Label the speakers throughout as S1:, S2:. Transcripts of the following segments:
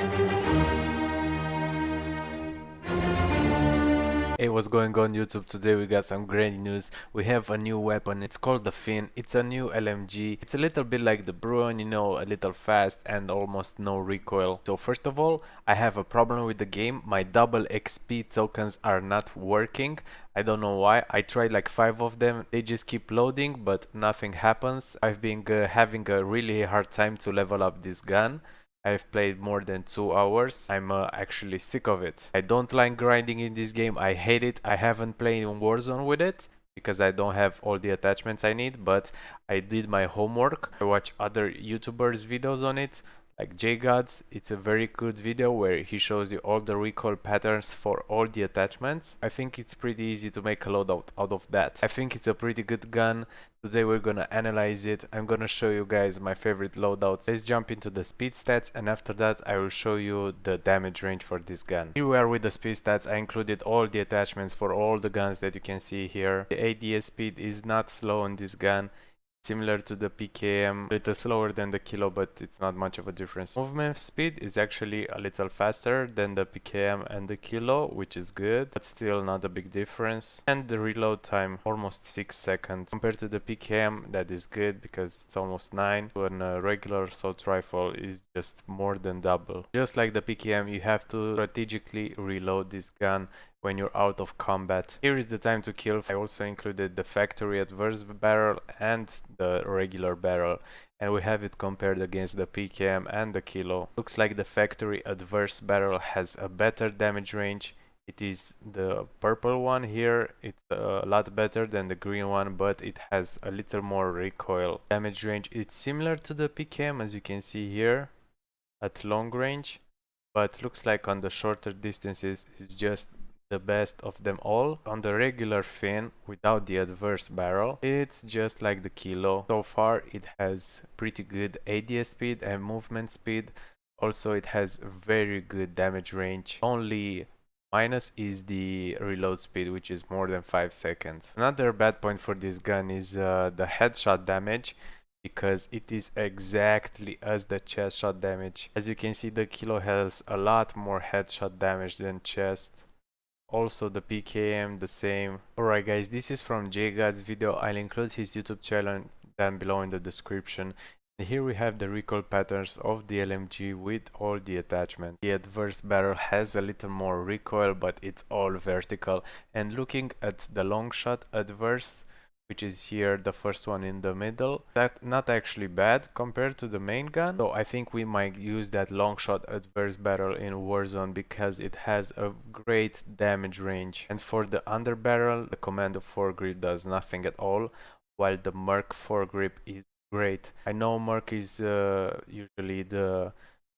S1: Hey, what's going on YouTube? Today we got some great news. We have a new weapon. It's called the FiNN. It's a new LMG. It's a little bit like the Bruin, you know, a little fast and almost no recoil. So first of all, I have a problem with the game. My double XP tokens are not working. I don't know why. I tried like 5 of them. They just keep loading, but nothing happens. I've been having a really hard time to level up this gun. I've played more than 2 hours. I'm actually sick of it. I don't like grinding in this game. I hate it. I haven't played in Warzone with it because I don't have all the attachments I need, but I did my homework. I watch other YouTubers videos on it, like JGods. It's a very good video where he shows you all the recoil patterns for all the attachments. I think it's pretty easy to make a loadout out of that. I think it's a pretty good gun. Today we're gonna analyze it. I'm gonna show you guys my favorite loadouts. Let's jump into the speed stats, and after that I will show you the damage range for this gun. Here we are with the speed stats. I included all the attachments for all the guns that you can see here. The ADS speed is not slow on this gun. Similar to the PKM, a little slower than the Kilo, but it's not much of a difference. Movement speed is actually a little faster than the PKM and the Kilo, which is good, but still not a big difference. And the reload time, almost 6 seconds. Compared to the PKM, that is good because it's almost 9. When a regular assault rifle is just more than double. Just like the PKM, you have to strategically reload this gun when you're out of combat. Here is the time to kill. I also included the factory adverse barrel and the regular barrel, and we have it compared against the PKM and the Kilo. Looks like the factory adverse barrel has a better damage range. It is the purple one here. It's a lot better than the green one, but it has a little more recoil. Damage range, it's similar to the PKM as you can see here at long range, but looks like on the shorter distances it's just the best of them all. On the regular FiNN without the adverse barrel, it's just like the Kilo. So far it has pretty good ADS speed and movement speed. Also it has very good damage range. Only minus is the reload speed, which is more than 5 seconds. Another bad point for this gun is the headshot damage, because it is exactly as the chest shot damage. As you can see, the Kilo has a lot more headshot damage than chest. Also the PKM the same. Alright guys, this is from JGod's video. I'll include his YouTube channel down below in the description. And here we have the recoil patterns of the LMG with all the attachments. The adverse barrel has a little more recoil, but it's all vertical. And looking at the long shot adverse, which is here the first one in the middle, that's not actually bad compared to the main gun. So I think we might use that long shot adverse barrel in Warzone because it has a great damage range. And for the underbarrel, the commando foregrip does nothing at all, while the Merc foregrip is great. I know Merc is usually the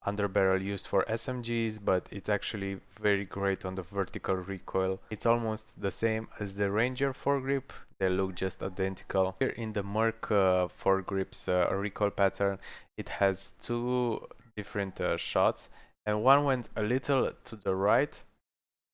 S1: underbarrel used for SMGs, but it's actually very great on the vertical recoil. It's almost the same as the Ranger foregrip. They look just identical. Here in the Merc foregrip's recoil pattern, it has 2 different shots, and one went a little to the right,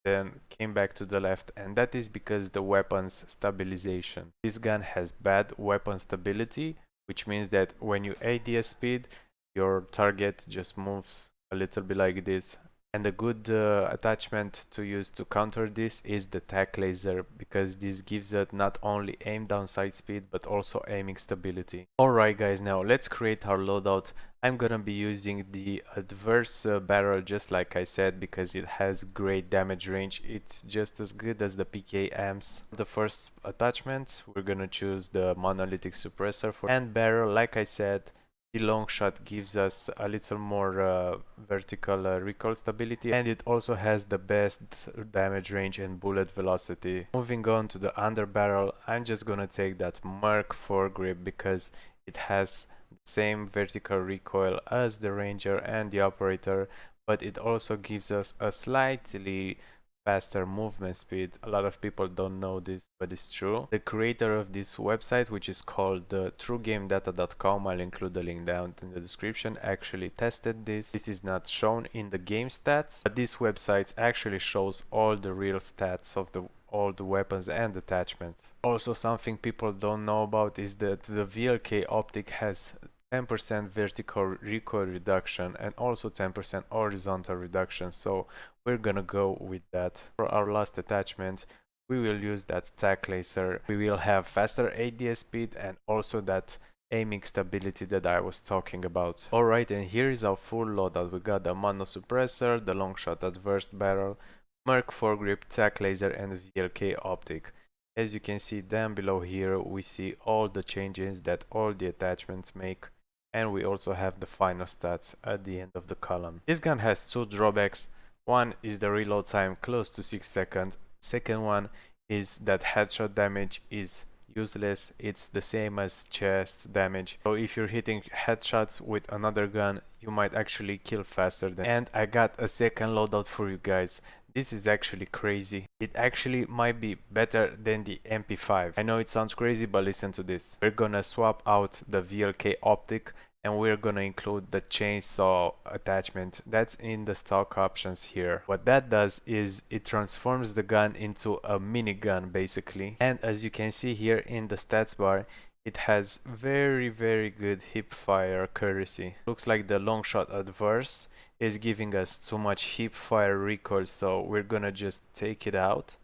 S1: then came back to the left, and that is because the weapon's stabilization. This gun has bad weapon stability, which means that when you ADS speed, your target just moves a little bit like this. And a good attachment to use to counter this is the tac laser, because this gives it not only aim down sight speed but also aiming stability. Alright guys, now let's create our loadout. I'm gonna be using the adverse barrel just like I said, because it has great damage range. It's just as good as the PKMs. The first attachment, we're gonna choose the monolithic suppressor for, and barrel, like I said, the long shot gives us a little more vertical recoil stability, and it also has the best damage range and bullet velocity. Moving on to the underbarrel, I'm just gonna take that Merc foregrip because it has the same vertical recoil as the Ranger and the Operator, but it also gives us a slightly faster movement speed. A lot of people don't know this, but it's true. The creator of this website, which is called truegamedata.com, I'll include the link down in the description, actually tested this. This is not shown in the game stats, but this website actually shows all the real stats of all the weapons and attachments. Also, something people don't know about is that the VLK optic has 10% vertical recoil reduction and also 10% horizontal reduction, so we're gonna go with that. For our last attachment, we will use that tack laser. We will have faster ADS speed and also that aiming stability that I was talking about. Alright, and here is our full loadout. We got the mono suppressor, the long shot adverse barrel, Merc foregrip, tack laser and VLK optic. As you can see down below here, we see all the changes that all the attachments make, and we also have the final stats at the end of the column. This gun has two drawbacks. One is the reload time close to 6 seconds. Second one is that headshot damage is useless. It's the same as chest damage. So if you're hitting headshots with another gun, you might actually kill faster than. And I got a second loadout for you guys. This is actually crazy. It actually might be better than the MP5. I know it sounds crazy, but listen to this. We're gonna swap out the VLK optic and we're gonna include the chainsaw attachment that's in the stock options here. What that does is it transforms the gun into a minigun basically, and as you can see here in the stats bar, it has very good hip fire accuracy. Looks like the long shot adverse is giving us too much hip fire recoil, so we're gonna just take it out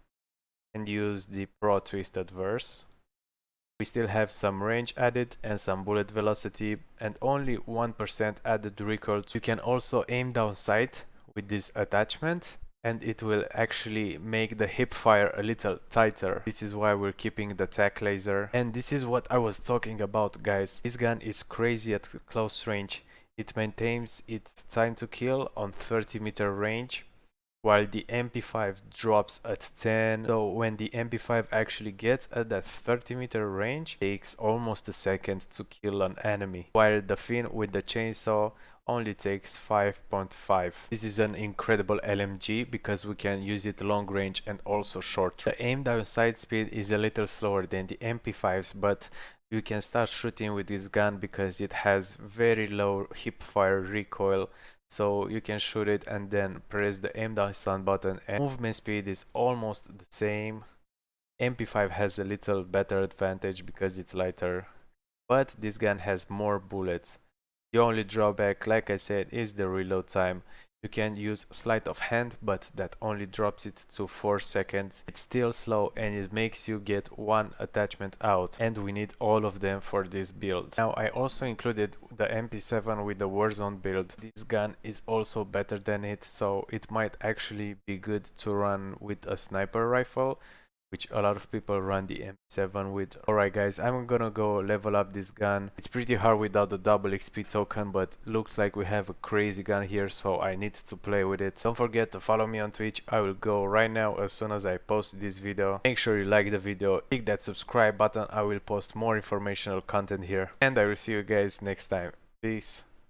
S1: and use the pro twist adverse. We still have some range added and some bullet velocity and only 1% added recoil. You can also aim down sight with this attachment and it will actually make the hip fire a little tighter. This is why we're keeping the tack laser. And this is what I was talking about, guys. This gun is crazy at close range. It maintains its time to kill on 30-meter range, while the MP5 drops at 10. So when the MP5 actually gets at that 30-meter range, it takes almost a second to kill an enemy, while the FiNN with the chainsaw only takes 5.5. This is an incredible LMG because we can use it long range and also short range. The aim down sight speed is a little slower than the MP5's, but you can start shooting with this gun because it has very low hip fire recoil, so you can shoot it and then press the aim down stun button, and movement speed is almost the same. MP5 has a little better advantage because it's lighter, but this gun has more bullets. The only drawback, like I said, is the reload time. You can use sleight of hand, but that only drops it to 4 seconds. It's still slow and it makes you get one attachment out, and we need all of them for this build. Now I also included the MP7 with the Warzone build. This gun is also better than it, so it might actually be good to run with a sniper rifle, which a lot of people run the MP7 with. Alright guys, I'm gonna go level up this gun. It's pretty hard without the double XP token, but looks like we have a crazy gun here, so I need to play with it. Don't forget to follow me on Twitch. I will go right now as soon as I post this video. Make sure you like the video, click that subscribe button. I will post more informational content here, and I will see you guys next time. Peace.